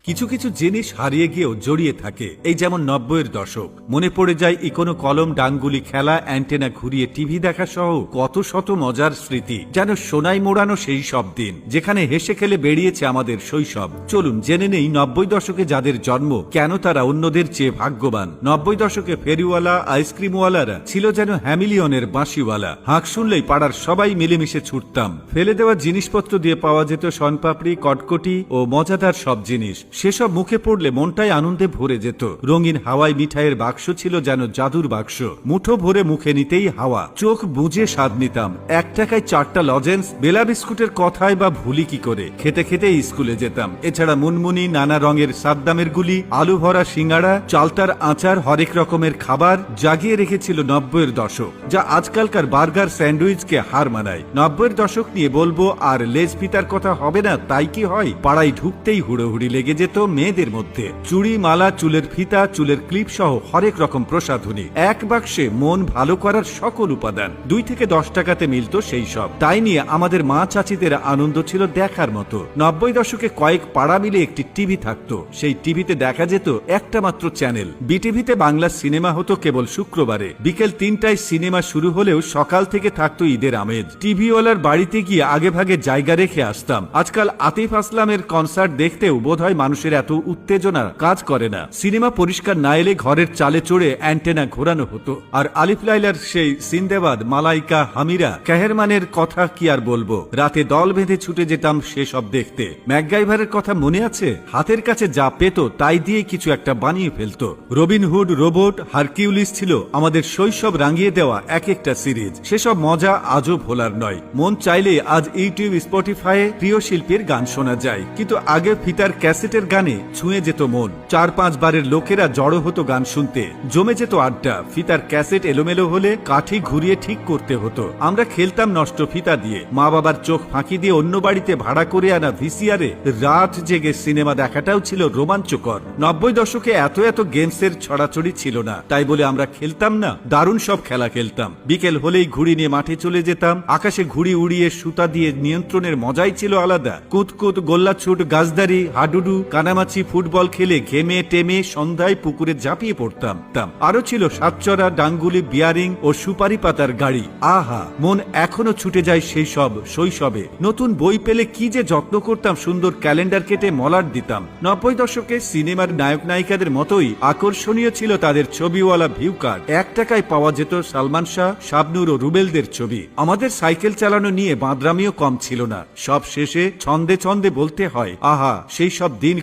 কিছু কিছু জিনিস হারিয়ে গিয়েও জড়িয়ে থাকে, এই যেমন 90-এর দশক। মনে পড়ে যায় ইকোনো কলম ডাঙ্গুলি খেলা, অ্যান্টেনা ঘুরিয়ে টিভি দেখা সহ কত শত মজার স্মৃতি, যেন সোনায় মোড়ানো সেই সব দিন যেখানে হেসে খেলে বেরিয়েছে আমাদের শৈশব। চলুন জেনে নেই 90 দশকে যাদের জন্ম, কেন তারা অন্যদের চেয়ে ভাগ্যবান। 90 দশকে ফেরিওয়ালা, আইসক্রিমওয়ালারা ছিল যেন হ্যামিলিয়নের বাঁশিওয়ালা। হাঁক শুনলেই পাড়ার সবাই মিলেমিশে ছুটতাম। ফেলে দেওয়া জিনিসপত্র দিয়ে পাওয়া যেত শনপাপড়ি, কটকটি ও মজাদার সব জিনিস। সেসব মুখে পড়লে মনটাই আনন্দে ভরে যেত। রঙিন হাওয়াই মিঠাইয়ের বাক্স ছিল যেন জাদুর বাক্স। মুঠো ভরে মুখে নিতেই হাওয়া, চোখ বুজে স্বাদ নিতাম। 1 টাকায় 4টা লজেন্স, বেলা বিস্কুটের কথাই বা ভুলি কি করে। খেতে খেতে স্কুলে যেতাম। এছাড়া মুনমুনি, নানা রঙের সাদ্দামের গুলি, আলু ভরা সিঙ্গাড়া, চালতার আচার, হরেক রকমের খাবার জাগিয়ে রেখেছিল 90-এর দশক, যা আজকালকার বার্গার স্যান্ডউইচকে হার মানায়। 90-এর দশক নিয়ে বলবো আর লেজ পিতার কথা হবে না, তাই কি হয়? পাড়ায় ঢুকতেই হুড়োহুড়ি লেগে যেত মেয়েদের মধ্যে। চুড়ি, মালা, চুলের ফিতা, চুলের ক্লিপ সহ হরেক রকম প্রসাধনী, এক বাক্সে মন ভালো করার সকল উপাদান। 2 থেকে 10 টাকাতে মিলত সেই সব। তাই নিয়ে আমাদের মা চাচিদের আনন্দ ছিল দেখার মতো। 90 দশকে কয়েক পাড়া মিলে একটি টিভি থাকতো। সেই টিভিতে দেখা যেত একটা মাত্র চ্যানেল। বিটিভিতে বাংলা সিনেমা হতো কেবল শুক্রবারে। বিকেল 3টায় সিনেমা শুরু হলেও সকাল থেকে থাকতো ঈদের আমেজ। টিভিওয়ালার বাড়িতে গিয়ে আগে ভাগে জায়গা রেখে আসতাম। আজকাল আতিফ আসলামের কনসার্ট দেখতেও বোধহয় মানুষের এত উত্তেজনা কাজ করে না। সিনেমা পরিষ্কার না এলে ঘরের চালে চড়ে অ্যান্টেনা ঘোরানো হতো। আর আলিফ লাইলার সেই সিন্দাবাদ, মালাইকা, হামিরা, কাহেরমানের কথা কি আর বলবো। রাতে দল বেঁধে ছুটে যেতাম সেসব দেখতে। ম্যাকগাইভারের কথা মনে আছে? হাতের কাছে যা পেত তাই দিয়ে কিছু একটা বানিয়ে ফেলতো। রবিনহুড, রোবট, হারকিউলিস ছিল আমাদের শৈশব রাঙিয়ে দেওয়া এক একটা সিরিজ। সেসব মজা আজও ভোলার নয়। মন চাইলে আজ ইউটিউব, স্পটিফাইয়ে প্রিয় শিল্পীর গান শোনা যায়, কিন্তু আগে ফিতার ক্যাসেটের গানে ছুঁয়ে যেত মন। 4-5 বারের লোকেরা জড়ো হতো গান শুনতে, জমে যেত আড্ডা। ফিতার ক্যাসেট এলোমেলো হলে কাঠি ঘুরিয়ে ঠিক করতে হতো। আমরা খেলতাম নষ্ট ফিতা দিয়ে। মা বাবার চোখ ফাঁকি দিয়ে অন্য বাড়িতে ভাড়া করে আনা ভিসিআরে রাত জেগে সিনেমা দেখাটাও ছিল রোমাঞ্চকর। 90 দশকে এত এত গেমসের ছড়াছড়ি ছিল না, তাই বলে আমরা খেলতাম না। দারুণ সব খেলা খেলতাম। বিকেল হলেই ঘুড়ি নিয়ে মাঠে চলে যেতাম। আকাশে ঘুড়ি উড়িয়ে সুতা দিয়ে নিয়ন্ত্রণের মজাই ছিল আলাদা। কুতকুত, গোল্লাছুট, গাছদারি, হাডুডু, কানামাছি, ফুটবল খেলে ঘেমে টেমে সন্ধ্যায় পুকুরে ঝাঁপিয়ে পড়তাম। আরো ছিল সাতচরা, ডাঙ্গুলি, বিয়ারিং ও সুপারি পাতার গাড়ি। আহা, মন এখনো ছুটে যায় সেই সব শৈশবে। নতুন বই পেলে কি যে যত্ন করতাম, সুন্দর ক্যালেন্ডার কেটে মলাট দিতাম। 90 দশকে সিনেমার নায়ক নায়িকাদের মতোই আকর্ষণীয় ছিল তাদের ছবিওয়ালা ভিউ কার্ড। 1 টাকায় পাওয়া যেত সালমান শাহ, শাবনূর ও রুবেলদের ছবি। আমাদের সাইকেল চালানো নিয়ে বাঁদরামিও কম ছিল না। সব শেষে ছন্দে ছন্দে বলতে হয়, আহা সেই সব দিন